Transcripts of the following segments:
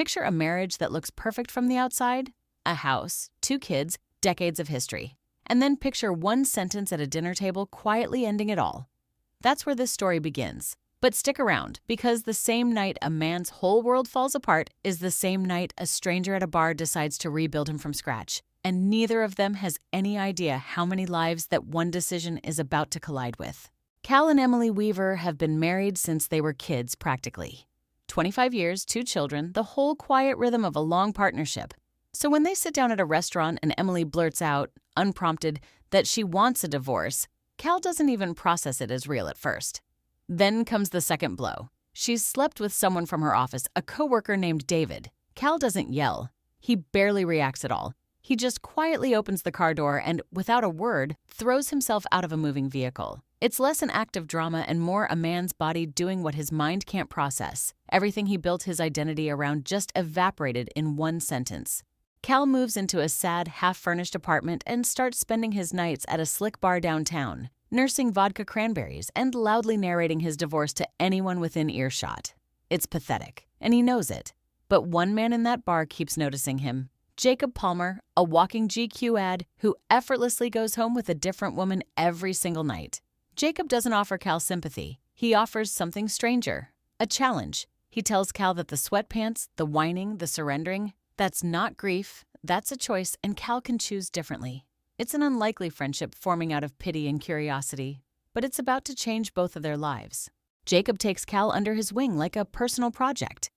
Picture a marriage that looks perfect from the outside, a house, 2 kids, decades of history. And then picture one sentence at a dinner table quietly ending it all. That's where this story begins. But stick around, because the same night a man's whole world falls apart is the same night a stranger at a bar decides to rebuild him from scratch. And neither of them has any idea how many lives that one decision is about to collide with. Cal and Emily Weaver have been married since they were kids, practically. 25 years, 2 children, the whole quiet rhythm of a long partnership. So when they sit down at a restaurant and Emily blurts out, unprompted, that she wants a divorce, Cal doesn't even process it as real at first. Then comes the second blow. She's slept with someone from her office, a coworker named David. Cal doesn't yell. He barely reacts at all. He just quietly opens the car door and, without a word, throws himself out of a moving vehicle. It's less an act of drama and more a man's body doing what his mind can't process. Everything he built his identity around just evaporated in one sentence. Cal moves into a sad, half-furnished apartment and starts spending his nights at a slick bar downtown, nursing vodka cranberries and loudly narrating his divorce to anyone within earshot. It's pathetic, and he knows it. But one man in that bar keeps noticing him. Jacob Palmer, a walking GQ ad who effortlessly goes home with a different woman every single night. Jacob doesn't offer Cal sympathy. He offers something stranger, a challenge. He tells Cal that the sweatpants, the whining, the surrendering, that's not grief, that's a choice, and Cal can choose differently. It's an unlikely friendship forming out of pity and curiosity, but it's about to change both of their lives. Jacob takes Cal under his wing like a personal project.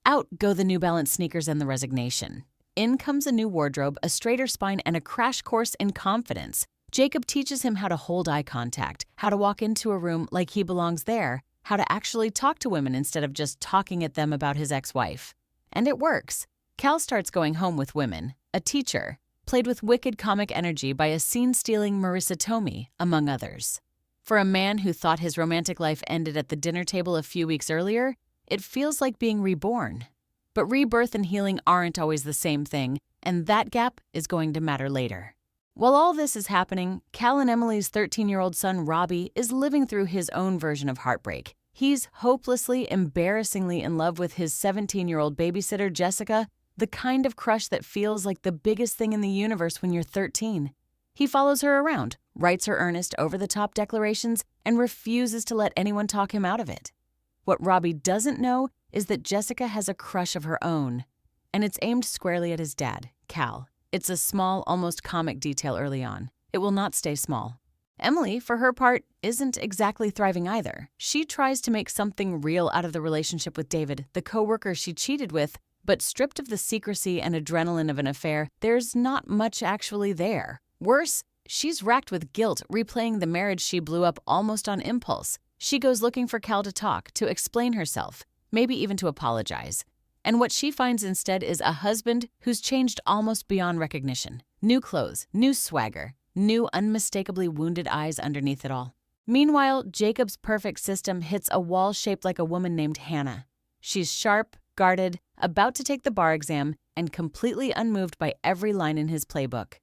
Out go the New Balance sneakers and the resignation. In comes a new wardrobe, a straighter spine, and a crash course in confidence. Jacob teaches him how to hold eye contact, how to walk into a room like he belongs there, how to actually talk to women instead of just talking at them about his ex-wife. And it works. Cal starts going home with women, a teacher, played with wicked comic energy by a scene-stealing Marissa Tomei, among others. For a man who thought his romantic life ended at the dinner table a few weeks earlier, it feels like being reborn. But rebirth and healing aren't always the same thing, and that gap is going to matter later. While all this is happening, Cal and Emily's 13-year-old son, Robbie, is living through his own version of heartbreak. He's hopelessly, embarrassingly in love with his 17-year-old babysitter, Jessica, the kind of crush that feels like the biggest thing in the universe when you're 13. He follows her around, writes her earnest, over-the-top declarations, and refuses to let anyone talk him out of it. What Robbie doesn't know is that Jessica has a crush of her own, and it's aimed squarely at his dad, Cal. It's a small, almost comic detail early on. It will not stay small. Emily, for her part, isn't exactly thriving either. She tries to make something real out of the relationship with David, the coworker she cheated with, but stripped of the secrecy and adrenaline of an affair, there's not much actually there. Worse, she's racked with guilt, replaying the marriage she blew up almost on impulse. She goes looking for Cal to talk, to explain herself, maybe even to apologize. And what she finds instead is a husband who's changed almost beyond recognition. New clothes, new swagger, new unmistakably wounded eyes underneath it all. Meanwhile, Jacob's perfect system hits a wall shaped like a woman named Hannah. She's sharp, guarded, about to take the bar exam, and completely unmoved by every line in his playbook.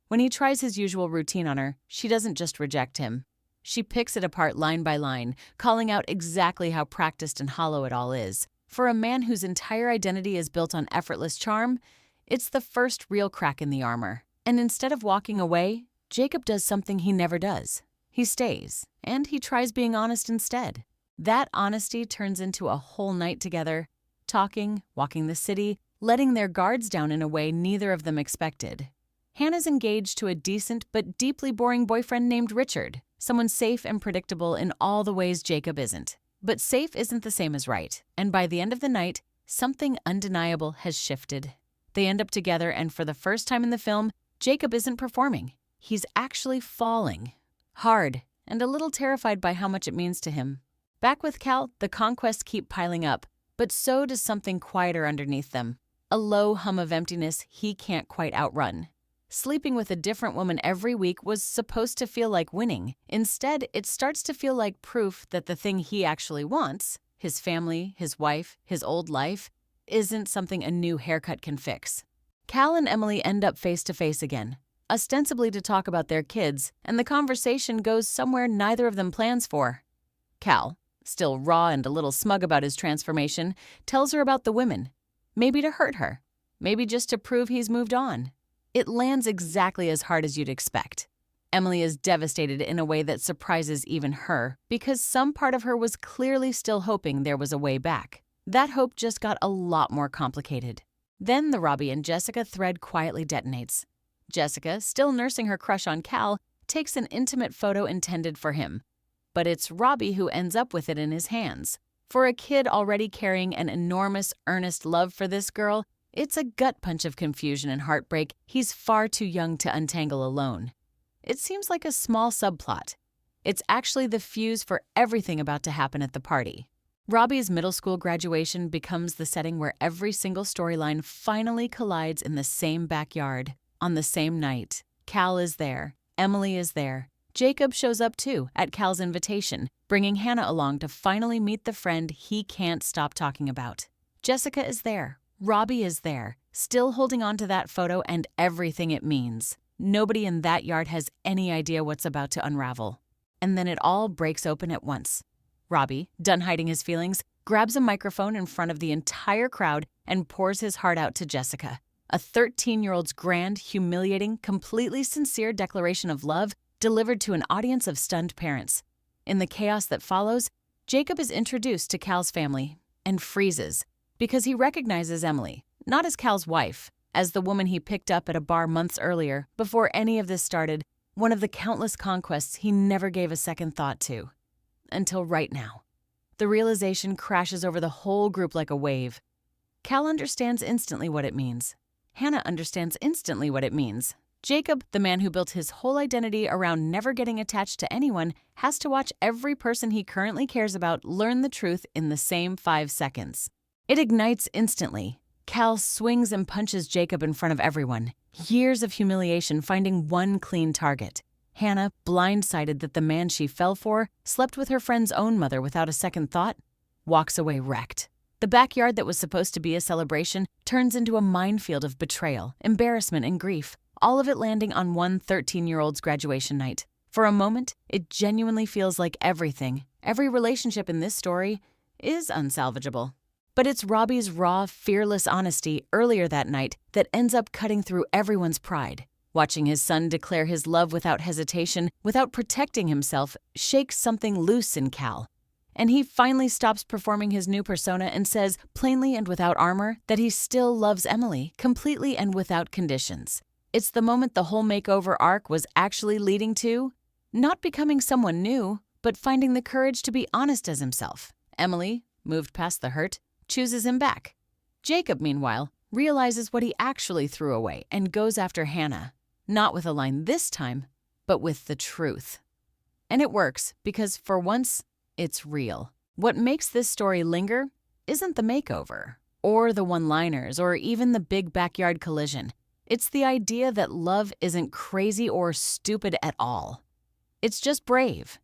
When he tries his usual routine on her, she doesn't just reject him. She picks it apart line by line, calling out exactly how practiced and hollow it all is. For a man whose entire identity is built on effortless charm, it's the first real crack in the armor. And instead of walking away, Jacob does something he never does. He stays, and he tries being honest instead. That honesty turns into a whole night together, talking, walking the city, letting their guards down in a way neither of them expected. Hannah's engaged to a decent but deeply boring boyfriend named Richard, someone safe and predictable in all the ways Jacob isn't. But safe isn't the same as right, and by the end of the night, something undeniable has shifted. They end up together, and for the first time in the film, Jacob isn't performing. He's actually falling. Hard, and a little terrified by how much it means to him. Back with Cal, the conquests keep piling up, but so does something quieter underneath them. A low hum of emptiness he can't quite outrun. Sleeping with a different woman every week was supposed to feel like winning. Instead, it starts to feel like proof that the thing he actually wants, his family, his wife, his old life, isn't something a new haircut can fix. Cal and Emily end up face to face again, ostensibly to talk about their kids, and the conversation goes somewhere neither of them plans for. Cal, still raw and a little smug about his transformation, tells her about the women. Maybe to hurt her. Maybe just to prove he's moved on. It lands exactly as hard as you'd expect. Emily is devastated in a way that surprises even her because some part of her was clearly still hoping there was a way back. That hope just got a lot more complicated. Then the Robbie and Jessica thread quietly detonates. Jessica, still nursing her crush on Cal, takes an intimate photo intended for him. But it's Robbie who ends up with it in his hands. For a kid already carrying an enormous, earnest love for this girl, it's a gut punch of confusion and heartbreak he's far too young to untangle alone. It seems like a small subplot. It's actually the fuse for everything about to happen at the party. Robbie's middle school graduation becomes the setting where every single storyline finally collides in the same backyard. On the same night, Cal is there, Emily is there. Jacob shows up too, at Cal's invitation, bringing Hannah along to finally meet the friend he can't stop talking about. Jessica is there, Robbie is there, still holding on to that photo and everything it means. Nobody in that yard has any idea what's about to unravel. And then it all breaks open at once. Robbie, done hiding his feelings, grabs a microphone in front of the entire crowd and pours his heart out to Jessica. A 13-year-old's grand, humiliating, completely sincere declaration of love delivered to an audience of stunned parents. In the chaos that follows, Jacob is introduced to Cal's family and freezes because he recognizes Emily, not as Cal's wife, as the woman he picked up at a bar months earlier before any of this started, one of the countless conquests he never gave a second thought to. Until right now. The realization crashes over the whole group like a wave. Cal understands instantly what it means. Hannah understands instantly what it means. Jacob, the man who built his whole identity around never getting attached to anyone, has to watch every person he currently cares about learn the truth in the same 5 seconds. It ignites instantly. Cal swings and punches Jacob in front of everyone. Years of humiliation finding one clean target. Hannah, blindsided that the man she fell for slept with her friend's own mother without a second thought, walks away wrecked. The backyard that was supposed to be a celebration turns into a minefield of betrayal, embarrassment, and grief, all of it landing on one 13-year-old's graduation night. For a moment, it genuinely feels like every relationship in this story, is unsalvageable. But it's Robbie's raw, fearless honesty earlier that night that ends up cutting through everyone's pride. Watching his son declare his love without hesitation, without protecting himself, shakes something loose in Cal. And he finally stops performing his new persona and says, plainly and without armor, that he still loves Emily, completely and without conditions. It's the moment the whole makeover arc was actually leading to, not becoming someone new, but finding the courage to be honest as himself. Emily, moved past the hurt, chooses him back. Jacob, meanwhile, realizes what he actually threw away and goes after Hannah. Not with a line this time, but with the truth. And it works because, for once, it's real. What makes this story linger isn't the makeover, or the one-liners, or even the big backyard collision. It's the idea that love isn't crazy or stupid at all. It's just brave.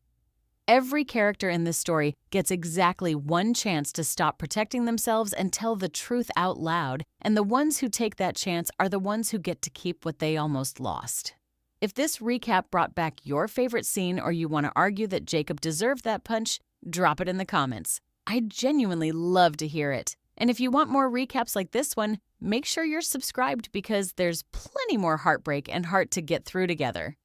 Every character in this story gets exactly one chance to stop protecting themselves and tell the truth out loud, and the ones who take that chance are the ones who get to keep what they almost lost. If this recap brought back your favorite scene or you want to argue that Jacob deserved that punch, drop it in the comments. I'd genuinely love to hear it. And if you want more recaps like this one, make sure you're subscribed because there's plenty more heartbreak and heart to get through together.